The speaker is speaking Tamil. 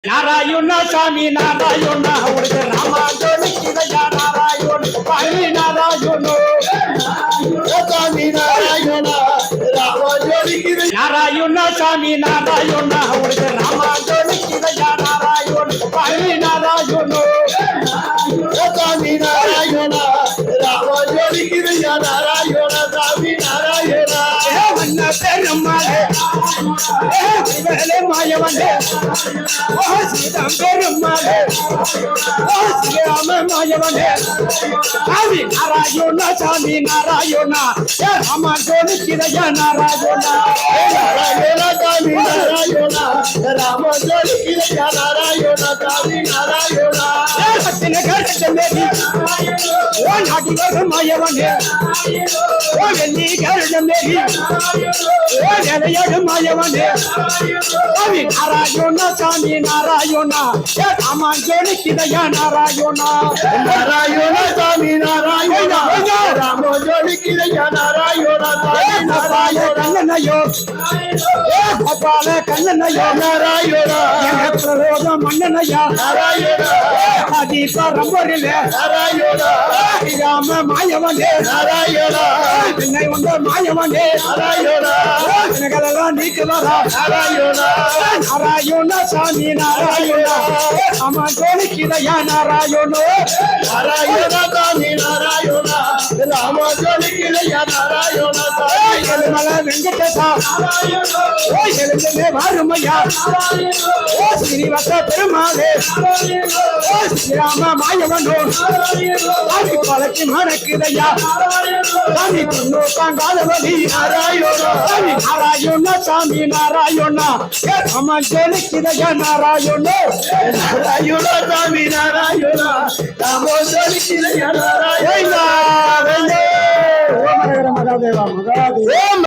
நாராயண சாமி நாராயண உனக்கு ராமாஜோனிக்கிறையா நாராயண பழனி நாராயண சாமி நாராயண ராமாஜோனிக்கிறையா நாராயண சாமி நாராயண உனக்கு ராமாஜோனிக்கிறையா நாராயண பழனி நாராயண சாமி நாராயண ராமாஜோனிக்கிறையா நாராயண சாமி நாராயண வண்ண பெருமாளே மாயவனே சீதம் பெருமாளே ஸ்ரீராம மாயவனே சாமி நாராயண சாமி நாராயண ராம ஜோனிக்கிறையா நாராயண நாராயண சாமி நாராயண ராம ஜோனிக்கிறையா நாராயண சாமி நாராயண மாயவனே ஓ வெள்ளி கருணமேரி ஓ நிலையடு மாயவனே சாமி நாராயண சாமி நாராயண ராம ஜோனிக்கிறையா நாராயண நாராயண சாமி நாராயண ராம ஜோனிக்கிறையா நாராயண கண்ணனையோ கோபால கண்ணனையோ நாராயண பிரரோத மன்னனையா நாராயண பரம்பரிலே நாராயண ராம மாயவனே நாராயண என்னை வந்த மாயவனே நாராயண எனக்கெல்லாம் நீக்குவாரா நாராயண நாராயண சாமி நாராயண ராம ஜோனிக்கிறையா நாராயண நாராயண சாமி நாராயண ராம ஜோனிக்கிறையா நாராயண மல வெங்கடேசா ஓ எழுந்தே வாருமையா ஓ ஸ்ரீனிவாச பெருமாளே ஓ ஸ்ரீராம மாயவனோ சாமி பழக்கி மணக்குதையா சாமி பொண்ணு தாங்காதவதி நாராயண சாமி நாராயண சாமி நாராயண ராம ஜோனிக்கிறையா நாராயண நாராயண சாமி நாராயண ராம ஜோனிக்கிறையா நாராயண ஓம் மகாதேவா மகாதேவா